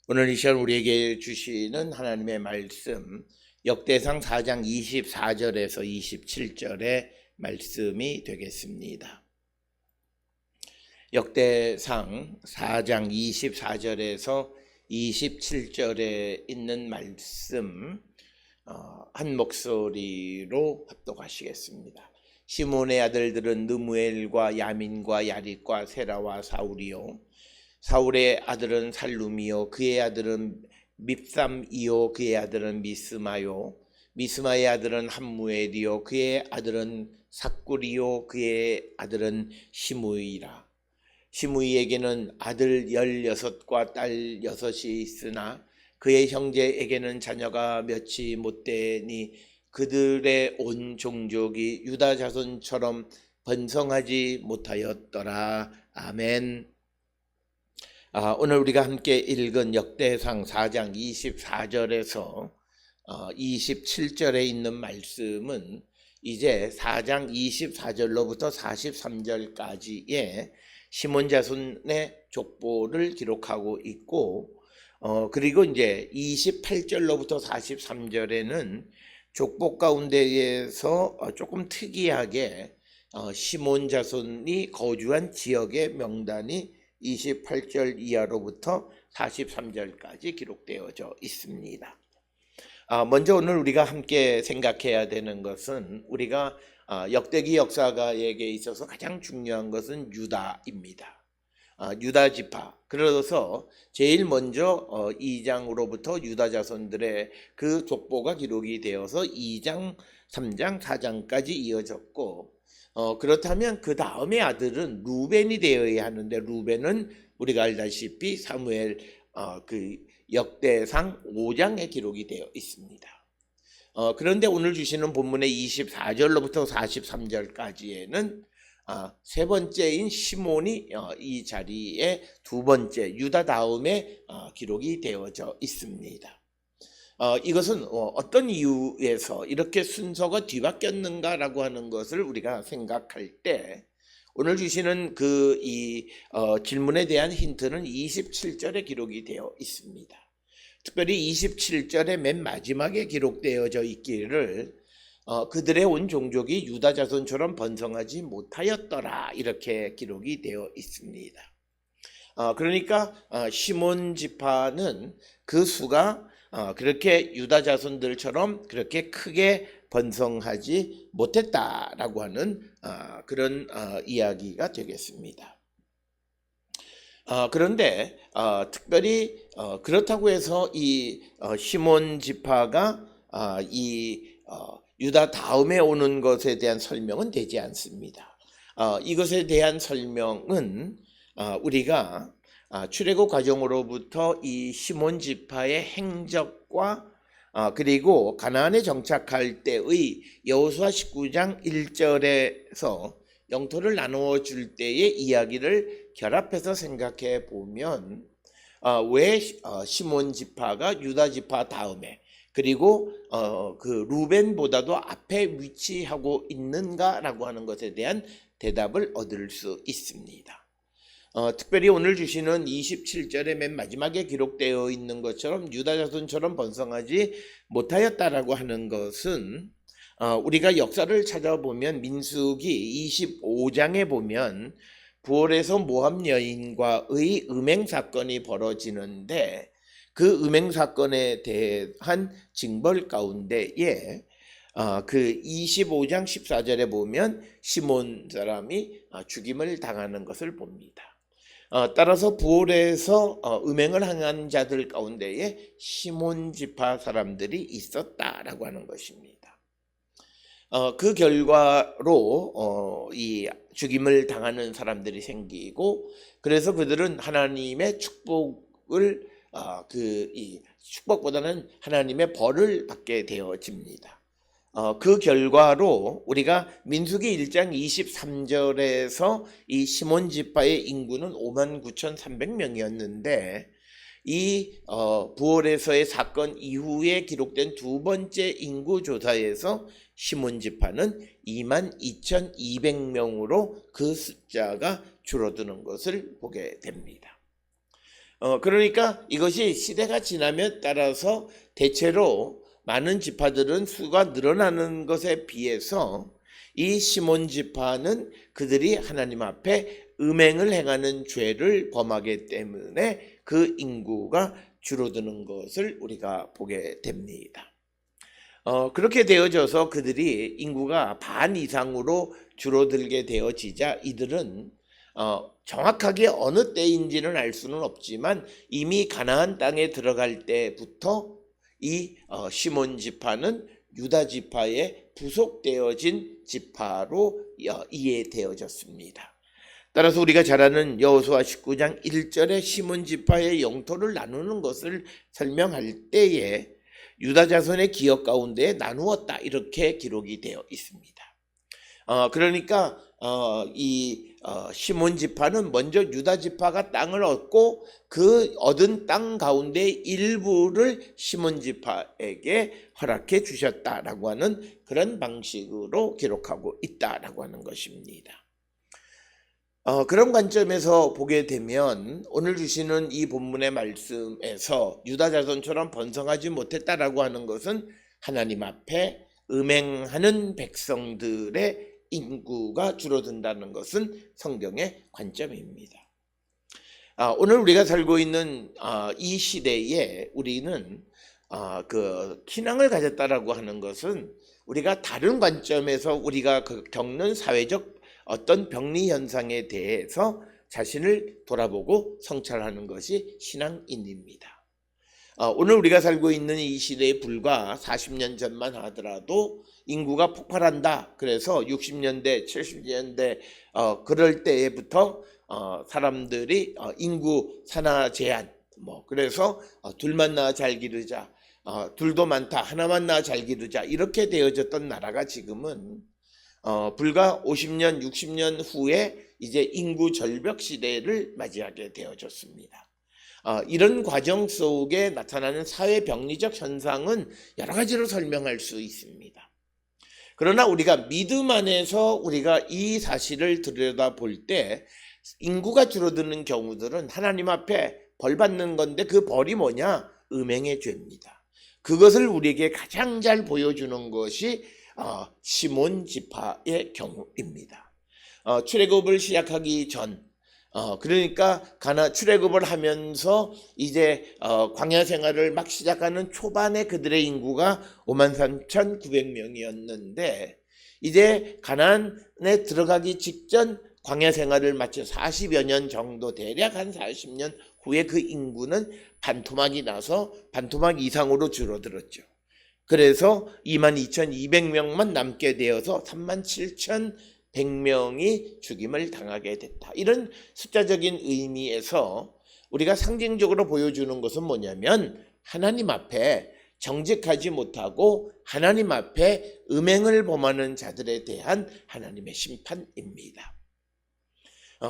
오늘 이 시간 우리에게 주시는 하나님의 말씀, 역대상 4장 24절에서 27절의 말씀이 되겠습니다. 역대상 4장 24절에서 27절에 있는 말씀 한 목소리로 합독하시겠습니다. 시몬의 아들들은 느무엘과 야민과 야릿과 세라와 사울이요, 사울의 아들은 살룸이요, 그의 아들은 밉삼이요, 그의 아들은 미스마요, 미스마의 아들은 함무엘이요, 그의 아들은 삭굴이요, 그의 아들은 시므이라. 시므이에게는 아들 16과 딸 6이 있으나 그의 형제에게는 자녀가 몇이 못되니 그들의 온 종족이 유다 자손처럼 번성하지 못하였더라. 아멘. 오늘 우리가 함께 읽은 역대상 4장 24절에서 27절에 있는 말씀은 이제 4장 24절로부터 43절까지의 시몬 자손의 족보를 기록하고 있고, 그리고 이제 28절로부터 43절에는 족보 가운데에서 조금 특이하게 시몬 자손이 거주한 지역의 명단이 28절 이하로부터 43절까지 기록되어져 있습니다. 먼저 오늘 우리가 함께 생각해야 되는 것은, 우리가 역대기 역사가에게 있어서 가장 중요한 것은 유다입니다. 유다 지파. 그래서 제일 먼저 2장으로부터 유다 자손들의 그 족보가 기록이 되어서 2장, 3장, 4장까지 이어졌고, 그렇다면 그 다음의 아들은 루벤이 되어야 하는데, 루벤은 우리가 알다시피 사무엘 그 역대상 5장에 기록이 되어 있습니다. 그런데 오늘 주시는 본문의 24절로부터 43절까지에는 세 번째인 시몬이 이 자리에 두 번째 유다 다음에 기록이 되어져 있습니다. 이것은 어떤 이유에서 이렇게 순서가 뒤바뀌었는가라고 하는 것을 우리가 생각할 때, 오늘 주시는 질문에 대한 힌트는 27절에 기록이 되어 있습니다. 특별히 27절의 맨 마지막에 기록되어져 있기를 그들의 온 종족이 유다 자손처럼 번성하지 못하였더라, 이렇게 기록이 되어 있습니다. 그러니까 시몬 지파는 그 수가 그렇게 유다 자손들처럼 그렇게 크게 번성하지 못했다라고 하는 그런 이야기가 되겠습니다. 그런데 특별히 그렇다고 해서 이 시몬 지파가 유다 다음에 오는 것에 대한 설명은 되지 않습니다. 이것에 대한 설명은 우리가 출애굽 과정으로부터 이 시몬 지파의 행적과 그리고 가나안에 정착할 때의 여호수아 19장 1절에서 영토를 나누어 줄 때의 이야기를 결합해서 생각해 보면, 왜 시몬 지파가 유다 지파 다음에, 그리고 그 루벤보다도 앞에 위치하고 있는가라고 하는 것에 대한 대답을 얻을 수 있습니다. 특별히 오늘 주시는 27절의 맨 마지막에 기록되어 있는 것처럼 유다 자손처럼 번성하지 못하였다라고 하는 것은, 우리가 역사를 찾아보면 민수기 25장에 보면 부올에서 모압 여인과의 음행 사건이 벌어지는데, 그 음행 사건에 대한 징벌 가운데에 그 25장 14절에 보면 시몬 사람이 죽임을 당하는 것을 봅니다. 따라서 부올에서 음행을 행한 자들 가운데에 시몬 지파 사람들이 있었다라고 하는 것입니다. 그 결과로 이 죽임을 당하는 사람들이 생기고, 그래서 그들은 하나님의 축복을 이 축복보다는 하나님의 벌을 받게 되어집니다. 그 결과로 우리가 민수기 1장 23절에서 이 시몬 지파의 인구는 59,300명이었는데, 이 부올에서의 사건 이후에 기록된 두 번째 인구 조사에서 시몬 지파는 22,200명으로 그 숫자가 줄어드는 것을 보게 됩니다. 그러니까 이것이 시대가 지나며 따라서 대체로 많은 지파들은 수가 늘어나는 것에 비해서 이 시몬 지파는 그들이 하나님 앞에 음행을 행하는 죄를 범하기 때문에 그 인구가 줄어드는 것을 우리가 보게 됩니다. 그렇게 되어져서 그들이 인구가 반 이상으로 줄어들게 되어지자 이들은 정확하게 어느 때인지는 알 수는 없지만 이미 가나안 땅에 들어갈 때부터 이 시몬 지파는 유다 지파에 부속되어진 지파로 이해되어졌습니다. 따라서 우리가 잘 아는 여호수아 19장 1절에 시몬 지파의 영토를 나누는 것을 설명할 때에 유다 자손의 기업 가운데 나누었다 이렇게 기록이 되어 있습니다. 그러니까 이 시몬 지파는 먼저 유다 지파가 땅을 얻고 그 얻은 땅 가운데 일부를 시몬 지파에게 허락해 주셨다라고 하는 그런 방식으로 기록하고 있다라고 하는 것입니다. 그런 관점에서 보게 되면 오늘 주시는 이 본문의 말씀에서 유다 자손처럼 번성하지 못했다라고 하는 것은 하나님 앞에 음행하는 백성들의 인구가 줄어든다는 것은 성경의 관점입니다. 오늘 우리가 살고 있는 이 시대에 우리는 그 신앙을 가졌다라고 하는 것은 우리가 다른 관점에서 우리가 겪는 사회적 어떤 병리 현상에 대해서 자신을 돌아보고 성찰하는 것이 신앙인입니다. 오늘 우리가 살고 있는 이 시대에 불과 40년 전만 하더라도 인구가 폭발한다. 그래서 60년대, 70년대 그럴 때부터 사람들이 인구 산하 제한 그래서 둘만 낳아 잘 기르자, 둘도 많다, 하나만 낳아 잘 기르자 이렇게 되어졌던 나라가 지금은 불과 50년, 60년 후에 이제 인구 절벽 시대를 맞이하게 되어졌습니다. 이런 과정 속에 나타나는 사회 병리적 현상은 여러 가지로 설명할 수 있습니다. 그러나 우리가 믿음 안에서 우리가 이 사실을 들여다볼 때 인구가 줄어드는 경우들은 하나님 앞에 벌 받는 건데 그 벌이 뭐냐? 음행의 죄입니다. 그것을 우리에게 가장 잘 보여주는 것이 시몬 지파의 경우입니다. 출애굽을 시작하기 전 그러니까 출애굽을 하면서 이제 광야 생활을 막 시작하는 초반에 그들의 인구가 53,900명이었는데 이제 가나안에 들어가기 직전 광야 생활을 마쳐 40여 년 정도 대략 한 40년 후에 그 인구는 반토막이 나서 반토막 이상으로 줄어들었죠. 그래서 22,200명만 남게 되어서 37,100명이 죽임을 당하게 됐다. 이런 숫자적인 의미에서 우리가 상징적으로 보여주는 것은 뭐냐면 하나님 앞에 정직하지 못하고 하나님 앞에 음행을 범하는 자들에 대한 하나님의 심판입니다.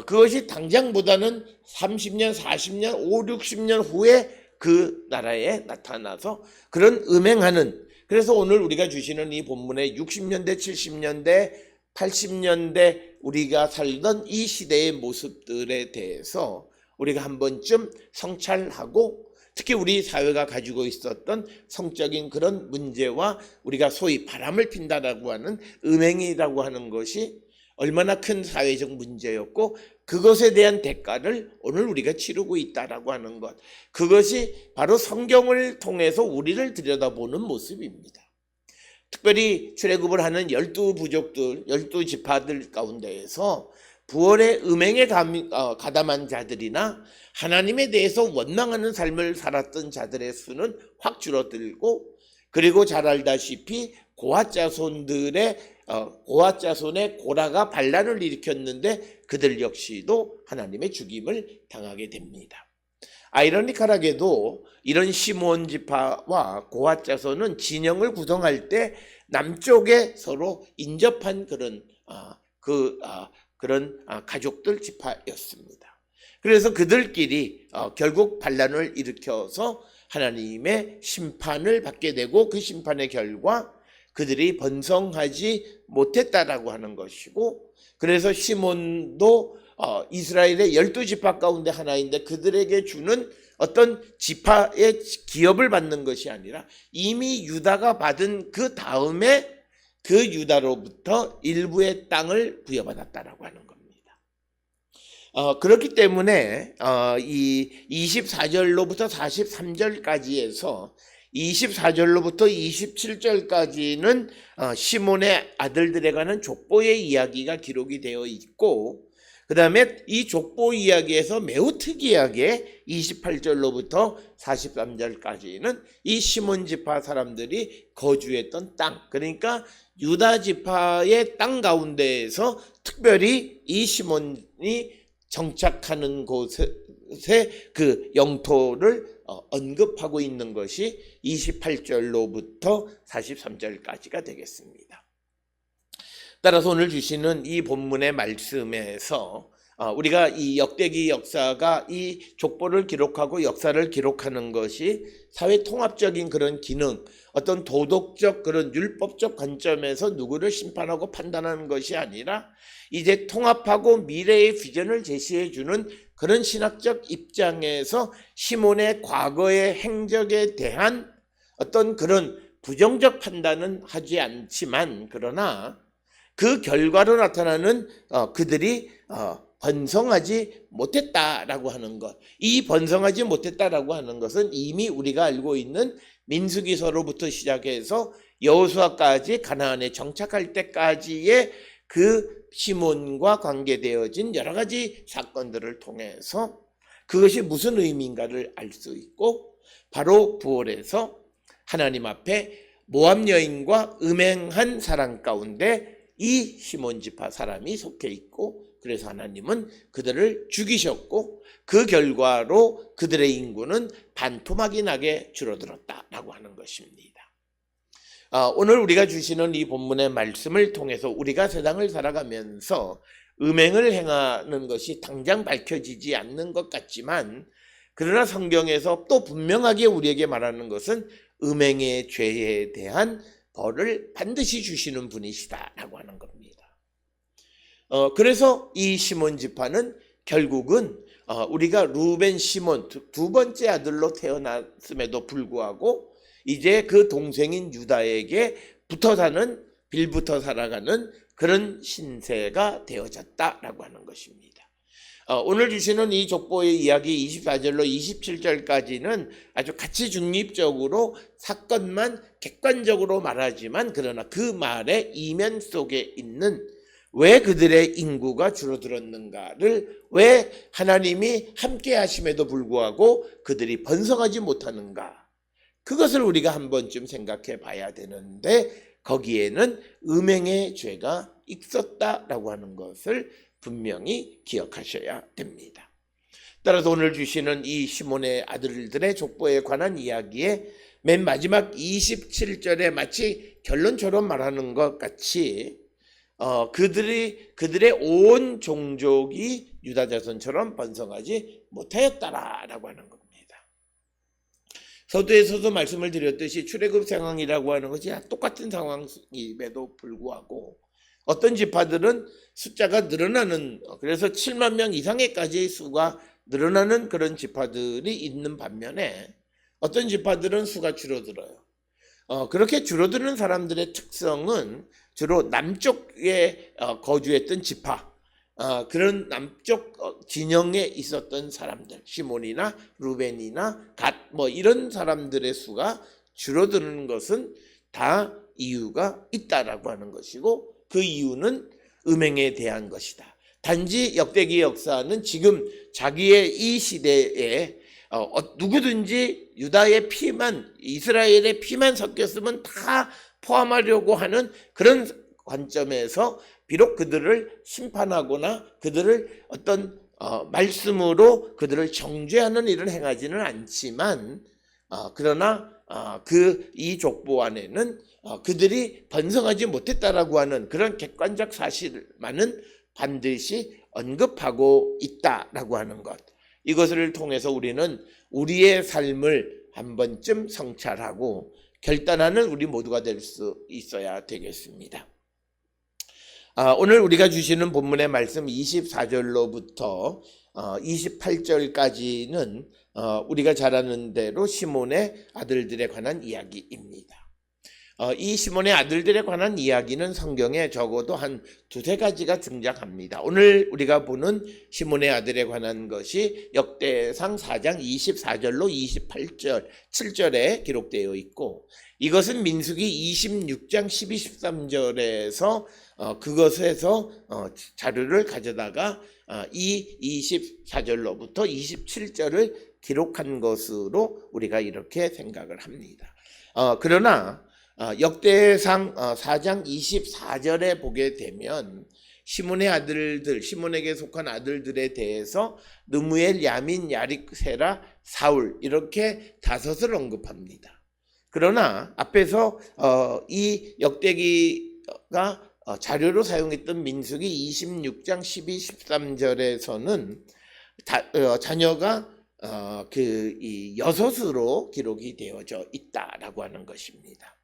그것이 당장보다는 30년, 40년, 5, 60년 후에 그 나라에 나타나서 그런 음행하는 그래서 오늘 우리가 주시는 이 본문의 60년대, 70년대, 80년대 우리가 살던 이 시대의 모습들에 대해서 우리가 한 번쯤 성찰하고 특히 우리 사회가 가지고 있었던 성적인 그런 문제와 우리가 소위 바람을 핀다라고 하는 음행이라고 하는 것이 얼마나 큰 사회적 문제였고 그것에 대한 대가를 오늘 우리가 치르고 있다라고 하는 것 그것이 바로 성경을 통해서 우리를 들여다보는 모습입니다. 특별히 출애굽을 하는 12부족들, 12지파들 가운데에서 부활의 음행에 가담한 자들이나 하나님에 대해서 원망하는 삶을 살았던 자들의 수는 확 줄어들고 그리고 잘 알다시피 고핫 자손의 고라가 반란을 일으켰는데 그들 역시도 하나님의 죽임을 당하게 됩니다. 아이러니컬하게도 이런 시므온 지파와 고핫 자손은 진영을 구성할 때 남쪽에 서로 인접한 그런 가족들 지파였습니다. 그래서 그들끼리 결국 반란을 일으켜서 하나님의 심판을 받게 되고 그 심판의 결과 그들이 번성하지 못했다라고 하는 것이고 그래서 시몬도 이스라엘의 12지파 가운데 하나인데 그들에게 주는 어떤 지파의 기업을 받는 것이 아니라 이미 유다가 받은 그 다음에 그 유다로부터 일부의 땅을 부여받았다라고 하는 겁니다. 그렇기 때문에 이 24절로부터 43절까지에서 24절로부터 27절까지는 시몬의 아들들에 관한 족보의 이야기가 기록이 되어 있고, 그 다음에 이 족보 이야기에서 매우 특이하게 28절로부터 43절까지는 이 시몬 지파 사람들이 거주했던 땅, 그러니까 유다 지파의 땅 가운데에서 특별히 이 시몬이 정착하는 곳의 그 영토를 언급하고 있는 것이 28절로부터 43절까지가 되겠습니다. 따라서 오늘 주시는 이 본문의 말씀에서 우리가 이 역대기 역사가 이 족보를 기록하고 역사를 기록하는 것이 사회 통합적인 그런 기능, 어떤 도덕적 그런 율법적 관점에서 누구를 심판하고 판단하는 것이 아니라 이제 통합하고 미래의 비전을 제시해 주는 그런 신학적 입장에서 시몬의 과거의 행적에 대한 어떤 그런 부정적 판단은 하지 않지만, 그러나 그 결과로 나타나는 그들이 번성하지 못했다라고 하는 것, 이 번성하지 못했다라고 하는 것은 이미 우리가 알고 있는 민수기서로부터 시작해서 여호수아까지 가나안에 정착할 때까지의 그 시몬과 관계되어진 여러 가지 사건들을 통해서 그것이 무슨 의미인가를 알 수 있고, 바로 부활에서 하나님 앞에 모압 여인과 음행한 사람 가운데 이 시몬 지파 사람이 속해 있고, 그래서 하나님은 그들을 죽이셨고 그 결과로 그들의 인구는 반토막이 나게 줄어들었다라고 하는 것입니다. 오늘 우리가 주시는 이 본문의 말씀을 통해서 우리가 세상을 살아가면서 음행을 행하는 것이 당장 밝혀지지 않는 것 같지만, 그러나 성경에서 또 분명하게 우리에게 말하는 것은 음행의 죄에 대한 벌을 반드시 주시는 분이시다라고 하는 겁니다. 그래서 이 시몬 지파는 결국은 우리가 루벤 시몬 두 번째 아들로 태어났음에도 불구하고 이제 그 동생인 유다에게 붙어 사는, 빌붙어 살아가는 그런 신세가 되어졌다라고 하는 것입니다. 오늘 주시는 이 족보의 이야기 24절로 27절까지는 아주 가치 중립적으로 사건만 객관적으로 말하지만, 그러나 그 말의 이면 속에 있는 왜 그들의 인구가 줄어들었는가를, 왜 하나님이 함께 하심에도 불구하고 그들이 번성하지 못하는가, 그것을 우리가 한 번쯤 생각해 봐야 되는데, 거기에는 음행의 죄가 있었다라고 하는 것을 분명히 기억하셔야 됩니다. 따라서 오늘 주시는 이 시몬의 아들들의 족보에 관한 이야기의 맨 마지막 27절에 마치 결론처럼 말하는 것 같이 그들의 온 종족이 유다 자손처럼 번성하지 못하였다라고 하는 겁니다. 서두에서도 말씀을 드렸듯이 출애굽 상황이라고 하는 것이 똑같은 상황임에도 불구하고 어떤 지파들은 숫자가 늘어나는, 그래서 7만 명 이상의까지의 수가 늘어나는 그런 지파들이 있는 반면에 어떤 지파들은 수가 줄어들어요. 그렇게 줄어드는 사람들의 특성은 주로 남쪽에 거주했던 지파, 그런 남쪽 진영에 있었던 사람들, 시몬이나 루벤이나 갓 이런 사람들의 수가 줄어드는 것은 다 이유가 있다라고 하는 것이고, 그 이유는 음행에 대한 것이다. 단지 역대기 역사는 지금 자기의 이 시대에 누구든지 유다의 피만, 이스라엘의 피만 섞였으면 다 포함하려고 하는 그런 관점에서 비록 그들을 심판하거나 그들을 어떤 말씀으로 그들을 정죄하는 일을 행하지는 않지만, 그러나 이 족보 안에는 그들이 번성하지 못했다라고 하는 그런 객관적 사실만은 반드시 언급하고 있다라고 하는 것, 이것을 통해서 우리는 우리의 삶을 한 번쯤 성찰하고 결단하는 우리 모두가 될 수 있어야 되겠습니다. 오늘 우리가 주시는 본문의 말씀 24절로부터 28절까지는 우리가 잘 아는 대로 시몬의 아들들에 관한 이야기입니다. 이 시몬의 아들들에 관한 이야기는 성경에 적어도 한 두세 가지가 등장합니다. 오늘 우리가 보는 시몬의 아들에 관한 것이 역대상 4장 24절로 28절, 7절에 기록되어 있고, 이것은 민수기 26장 12, 13절에서 그것에서 자료를 가져다가 이 24절로부터 27절을 기록한 것으로 우리가 이렇게 생각을 합니다. 그러나 역대상 4장 24절에 보게 되면 시몬의 아들들, 시몬에게 속한 아들들에 대해서 느무엘, 야민, 야릭, 세라, 사울 이렇게 다섯을 언급합니다. 그러나 앞에서 이 역대기가 자료로 사용했던 민수기 26장 12, 13절에서는 자녀가 이 여섯으로 기록이 되어져 있다라고 하는 것입니다.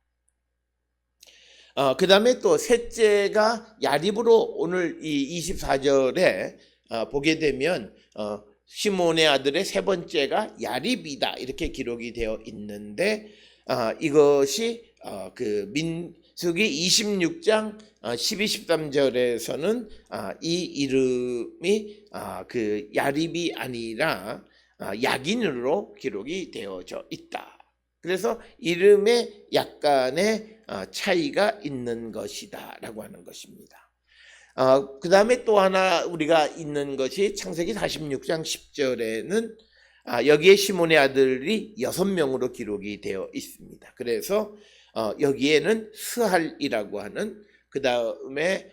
그 다음에 또 셋째가 야립으로 오늘 이 24절에 보게 되면 시몬의 아들의 세 번째가 야립이다 이렇게 기록이 되어 있는데, 이것이 그 민수기 26장 12, 13절에서는 이 이름이 그 야립이 아니라 야긴으로 기록이 되어져 있다. 그래서 이름에 약간의 차이가 있는 것이다 라고 하는 것입니다. 그 다음에 또 하나 우리가 있는 것이 창세기 46장 10절에는 여기에 시몬의 아들이 6명으로 기록이 되어 있습니다. 그래서 여기에는 스할이라고 하는, 그 다음에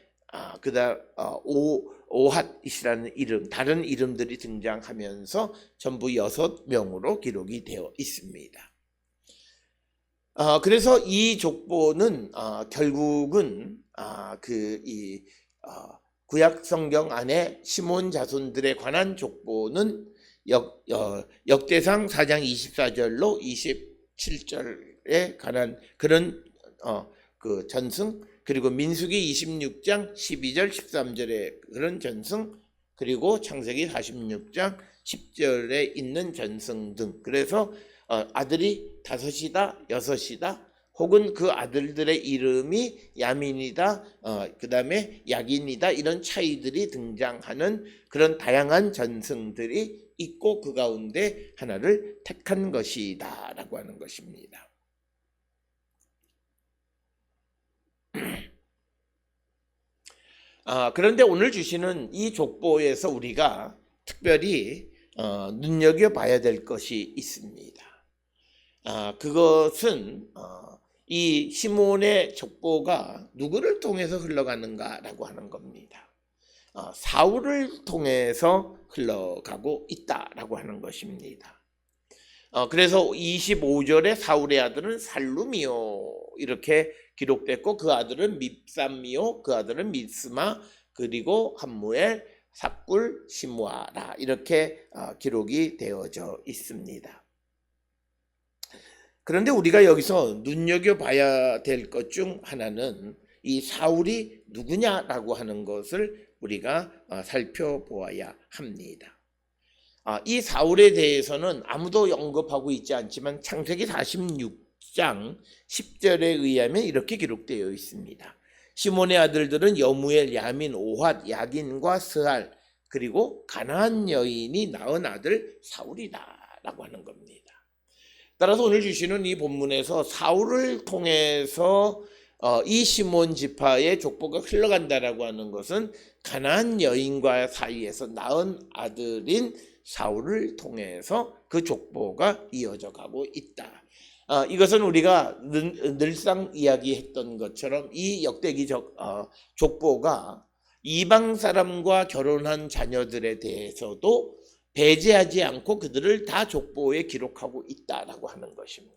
오핫이라는 이름, 다른 이름들이 등장하면서 전부 6명으로 기록이 되어 있습니다. 그래서 이 족보는 결국은 구약 성경 안에 시몬 자손들에 관한 족보는 역대상 4장 24절로 27절에 관한 그런 그 전승, 그리고 민수기 26장 12절 13절의 그런 전승, 그리고 창세기 46장 10절에 있는 전승 등, 그래서 아들이 5이다, 6이다, 혹은 그 아들들의 이름이 야민이다, 그 다음에 야긴이다, 이런 차이들이 등장하는 그런 다양한 전승들이 있고 그 가운데 하나를 택한 것이다 라고 하는 것입니다. 그런데 오늘 주시는 이 족보에서 우리가 특별히 눈여겨봐야 될 것이 있습니다. 그것은 이 시몬의 족보가 누구를 통해서 흘러가는가라고 하는 겁니다. 사울을 통해서 흘러가고 있다라고 하는 것입니다. 그래서 25절에 사울의 아들은 살루미오 이렇게 기록됐고, 그 아들은 밉삼미오, 그 아들은 미스마, 그리고 함무엘, 삭굴, 시므아라 이렇게 기록이 되어져 있습니다. 그런데 우리가 여기서 눈여겨봐야 될 것 중 하나는 이 사울이 누구냐라고 하는 것을 우리가 살펴보아야 합니다. 이 사울에 대해서는 아무도 언급하고 있지 않지만 창세기 46장 10절에 의하면 이렇게 기록되어 있습니다. 시몬의 아들들은 여무엘, 야민, 오핫, 야긴과 스할, 그리고 가나안 여인이 낳은 아들 사울이다 라고 하는 겁니다. 따라서 오늘 주시는 이 본문에서 사울을 통해서 이 시몬 지파의 족보가 흘러간다라고 하는 것은 가나안 여인과 사이에서 낳은 아들인 사울을 통해서 그 족보가 이어져 가고 있다. 이것은 우리가 늘상 이야기했던 것처럼 이 역대기 족보가 이방 사람과 결혼한 자녀들에 대해서도 배제하지 않고 그들을 다 족보에 기록하고 있다라고 하는 것입니다.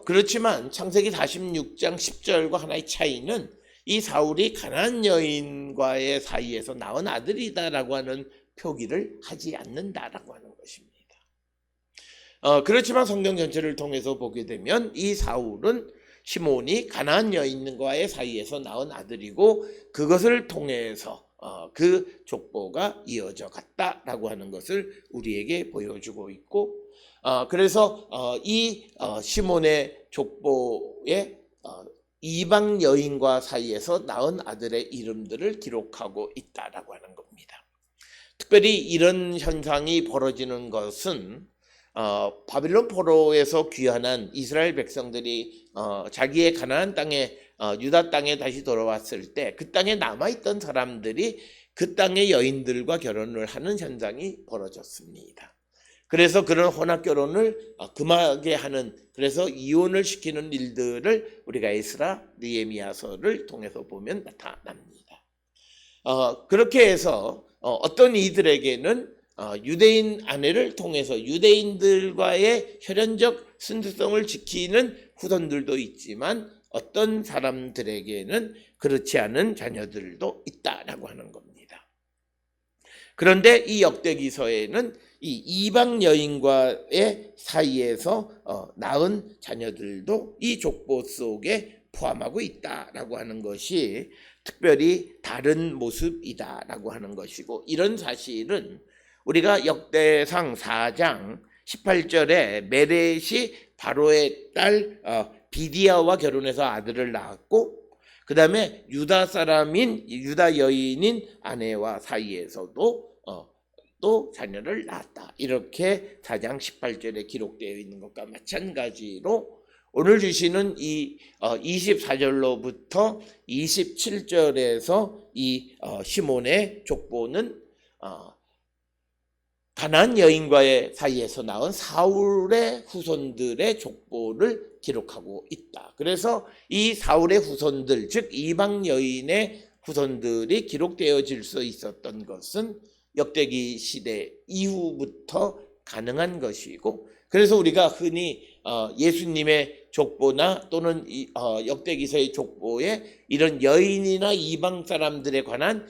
그렇지만 창세기 46장 10절과 하나의 차이는 이 사울이 가나안 여인과의 사이에서 낳은 아들이다라고 하는 표기를 하지 않는다라고 하는 것입니다. 그렇지만 성경 전체를 통해서 보게 되면 이 사울은 시몬이 가나안 여인과의 사이에서 낳은 아들이고 그것을 통해서 그 족보가 이어져 갔다라고 하는 것을 우리에게 보여주고 있고, 그래서 이 시몬의 족보에 이방 여인과 사이에서 낳은 아들의 이름들을 기록하고 있다라고 하는 겁니다. 특별히 이런 현상이 벌어지는 것은 바빌론 포로에서 귀환한 이스라엘 백성들이 자기의 가나안 땅에 유다 땅에 다시 돌아왔을 때 그 땅에 남아있던 사람들이 그 땅의 여인들과 결혼을 하는 현상이 벌어졌습니다. 그래서 그런 혼합 결혼을 금하게 하는, 그래서 이혼을 시키는 일들을 우리가 에스라, 느헤미야서를 통해서 보면 나타납니다. 그렇게 해서 어떤 이들에게는 유대인 아내를 통해서 유대인들과의 혈연적 순수성을 지키는 후손들도 있지만 어떤 사람들에게는 그렇지 않은 자녀들도 있다라고 하는 겁니다. 그런데 이 역대기서에는 이 이방 여인과의 사이에서 낳은 자녀들도 이 족보 속에 포함하고 있다라고 하는 것이 특별히 다른 모습이다라고 하는 것이고, 이런 사실은 우리가 역대상 4장 18절에 메렛이 바로의 딸 비디아와 결혼해서 아들을 낳았고, 그 다음에 유다 사람인 유다 여인인 아내와 사이에서도 또 자녀를 낳았다, 이렇게 4장 18절에 기록되어 있는 것과 마찬가지로 오늘 주시는 이 24절로부터 27절에서 이 시몬의 족보는 가나안 여인과의 사이에서 낳은 사울의 후손들의 족보를 기록하고 있다. 그래서 이 사울의 후손들, 즉 이방 여인의 후손들이 기록되어질 수 있었던 것은 역대기 시대 이후부터 가능한 것이고, 그래서 우리가 흔히 예수님의 족보나 또는 역대기서의 족보에 이런 여인이나 이방 사람들에 관한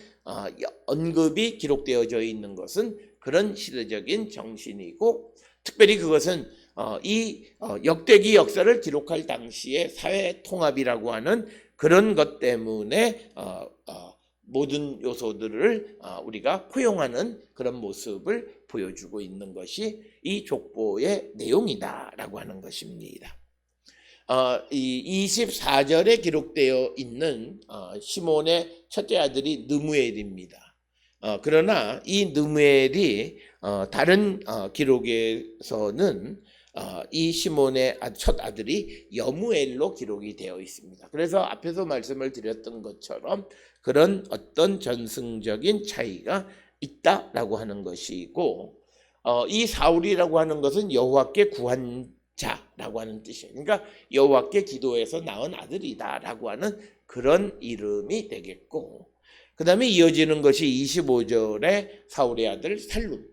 언급이 기록되어져 있는 것은 그런 시대적인 정신이고, 특별히 그것은 이 역대기 역사를 기록할 당시의 사회 통합이라고 하는 그런 것 때문에 모든 요소들을 우리가 포용하는 그런 모습을 보여주고 있는 것이 이 족보의 내용이다라고 하는 것입니다. 이 24절에 기록되어 있는 시몬의 첫째 아들이 느무엘입니다. 그러나 이 느무엘이 다른 기록에서는 이 시몬의 첫 아들이 여무엘로 기록이 되어 있습니다. 그래서 앞에서 말씀을 드렸던 것처럼 그런 어떤 전승적인 차이가 있다라고 하는 것이고, 이 사울이라고 하는 것은 여호와께 구한 자라고 하는 뜻이에요. 그러니까 여호와께 기도해서 낳은 아들이다라고 하는 그런 이름이 되겠고, 그 다음에 이어지는 것이 25절에 사울의 아들 살룸.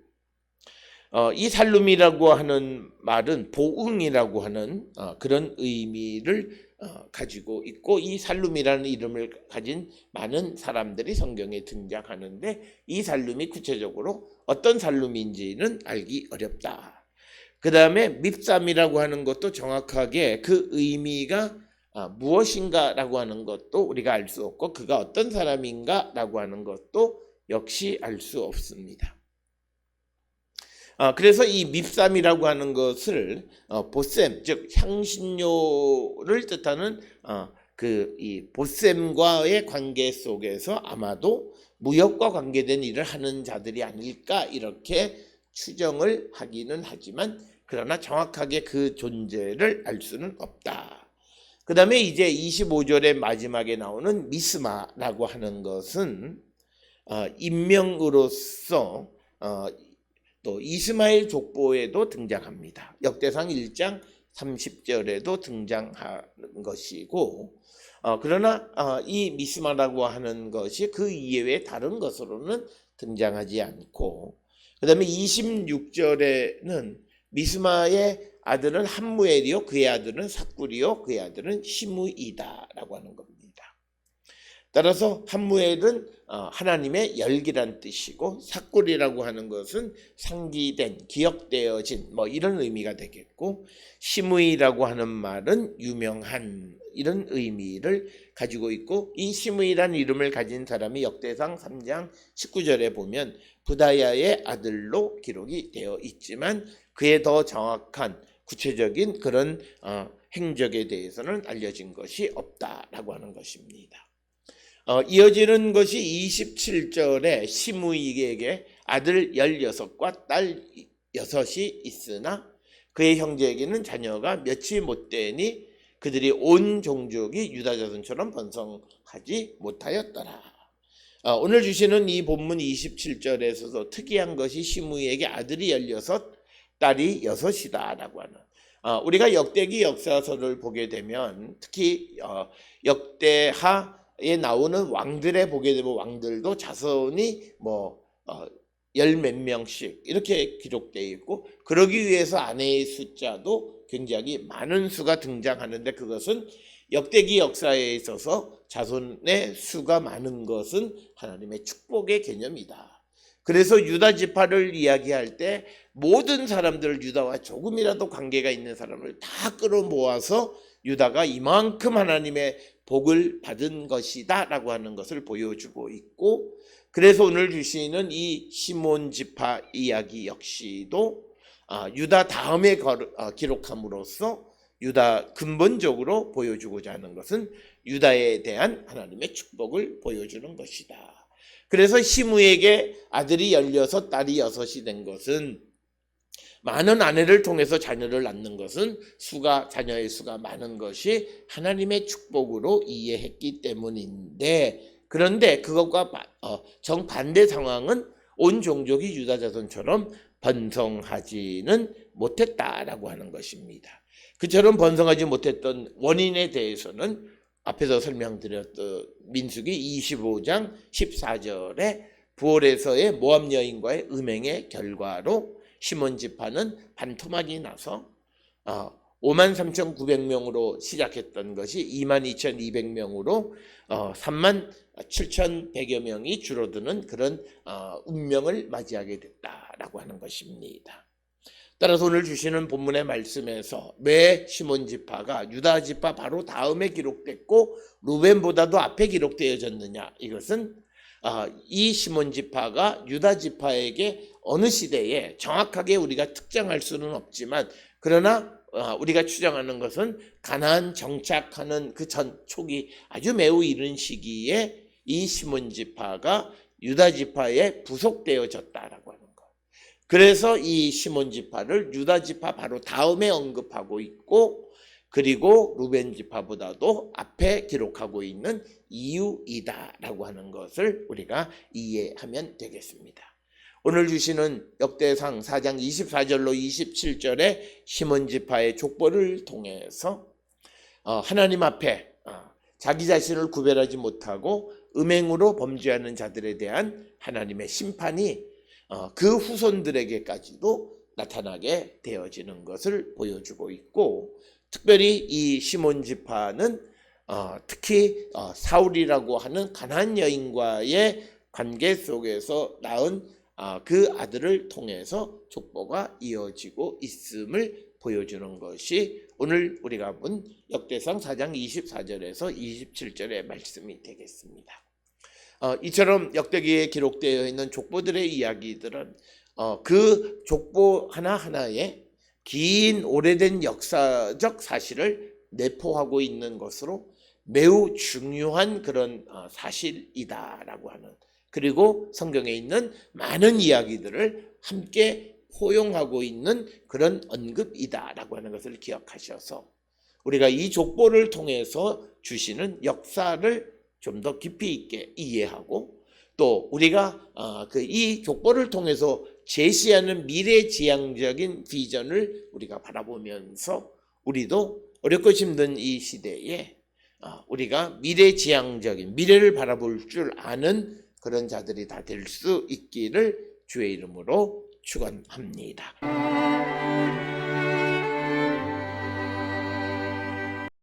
이 살룸이라고 하는 말은 보응이라고 하는 그런 의미를 가지고 있고, 이 살룸이라는 이름을 가진 많은 사람들이 성경에 등장하는데 이 살룸이 구체적으로 어떤 살룸인지는 알기 어렵다. 그 다음에 밉삼이라고 하는 것도 정확하게 그 의미가 무엇인가라고 하는 것도 우리가 알 수 없고, 그가 어떤 사람인가라고 하는 것도 역시 알 수 없습니다. 그래서 이 밉삼이라고 하는 것을 보셈, 즉 향신료를 뜻하는 이 보셈과의 관계 속에서 아마도 무역과 관계된 일을 하는 자들이 아닐까, 이렇게 추정을 하기는 하지만 그러나 정확하게 그 존재를 알 수는 없다. 그 다음에 이제 25절의 마지막에 나오는 미스마라고 하는 것은 인명으로서 또 이스마엘 족보에도 등장합니다. 역대상 1장 30절에도 등장하는 것이고, 그러나 이 미스마라고 하는 것이 그 이외의 다른 것으로는 등장하지 않고, 그 다음에 26절에는 미스마의 아들은 함무엘이요 그의 아들은 삭굴이요 그의 아들은 시므이다라고 하는 겁니다. 따라서 함무엘은 하나님의 열기란 뜻이고, 삭굴이라고 하는 것은 상기된, 기억되어진 뭐 이런 의미가 되겠고, 시므이라고 하는 말은 유명한 이런 의미를 가지고 있고, 이 시므이란 이름을 가진 사람이 역대상 3장 19절에 보면 부다야의 아들로 기록이 되어 있지만 그의 더 정확한 구체적인 그런 행적에 대해서는 알려진 것이 없다라고 하는 것입니다. 이어지는 것이 27절에 시므이에게 아들 16과 딸 6이 있으나 그의 형제에게는 자녀가 몇이 못 되니 그들이 온 종족이 유다 자손처럼 번성하지 못하였더라. 오늘 주시는 이 본문 27절에서도 특이한 것이 시므이에게 아들이 16, 딸이 6이다라고 하는, 우리가 역대기 역사서를 보게 되면 특히 역대하에 나오는 왕들에 보게 되면 왕들도 자손이 열 몇 명씩 이렇게 기록되어 있고, 그러기 위해서 아내의 숫자도 굉장히 많은 수가 등장하는데, 그것은 역대기 역사에 있어서 자손의 수가 많은 것은 하나님의 축복의 개념이다. 그래서 유다 지파를 이야기할 때 모든 사람들, 유다와 조금이라도 관계가 있는 사람을 다 끌어모아서 유다가 이만큼 하나님의 복을 받은 것이다 라고 하는 것을 보여주고 있고, 그래서 오늘 주시는 이 시몬 지파 이야기 역시도 유다 다음에 기록함으로써 유다 근본적으로 보여주고자 하는 것은 유다에 대한 하나님의 축복을 보여주는 것이다. 그래서 시므에게 아들이 16, 딸이 6이 된 것은, 많은 아내를 통해서 자녀를 낳는 것은 자녀의 수가 많은 것이 하나님의 축복으로 이해했기 때문인데, 그런데 그것과 정반대 상황은 온 종족이 유다 자손처럼 번성하지는 못했다라고 하는 것입니다. 그처럼 번성하지 못했던 원인에 대해서는 앞에서 설명드렸던 민수기 25장 14절에 부올에서의 모압 여인과의 음행의 결과로 시몬 지파는 반토막이 나서 53,900명으로 시작했던 것이 22,200명으로 37,100여 명이 줄어드는 그런 운명을 맞이하게 됐다라고 하는 것입니다. 따라서 오늘 주시는 본문의 말씀에서 왜 시몬 지파가 유다 지파 바로 다음에 기록됐고 루벤보다도 앞에 기록되어졌느냐, 이것은 이 시몬 지파가 유다 지파에게 어느 시대에 정확하게 우리가 특정할 수는 없지만, 그러나 우리가 추정하는 것은 가나안 정착하는 그 전 초기 아주 매우 이른 시기에 이 시몬 지파가 유다 지파에 부속되어졌다라고 하는 것. 그래서 이 시몬 지파를 유다 지파 바로 다음에 언급하고 있고, 그리고 루벤 지파보다도 앞에 기록하고 있는 이유이다라고 하는 것을 우리가 이해하면 되겠습니다. 오늘 주시는 역대상 4장 24절로 27절에 시몬 지파의 족보를 통해서 하나님 앞에 자기 자신을 구별하지 못하고 음행으로 범죄하는 자들에 대한 하나님의 심판이 그 후손들에게까지도 나타나게 되어지는 것을 보여주고 있고, 특별히 이 시몬 지파는 특히 사울이라고 하는 가나안 여인과의 관계 속에서 낳은 그 아들을 통해서 족보가 이어지고 있음을 보여주는 것이 오늘 우리가 본 역대상 4장 24절에서 27절의 말씀이 되겠습니다. 이처럼 역대기에 기록되어 있는 족보들의 이야기들은 그 족보 하나하나에 긴 오래된 역사적 사실을 내포하고 있는 것으로 매우 중요한 그런 사실이다라고 하는, 그리고 성경에 있는 많은 이야기들을 함께 포용하고 있는 그런 언급이다라고 하는 것을 기억하셔서 우리가 이 족보를 통해서 주시는 역사를 좀 더 깊이 있게 이해하고, 또 우리가 이 족보를 통해서 제시하는 미래지향적인 비전을 우리가 바라보면서 우리도 어렵고 힘든 이 시대에 우리가 미래지향적인 미래를 바라볼 줄 아는 그런 자들이 다 될 수 있기를 주의 이름으로 축원합니다.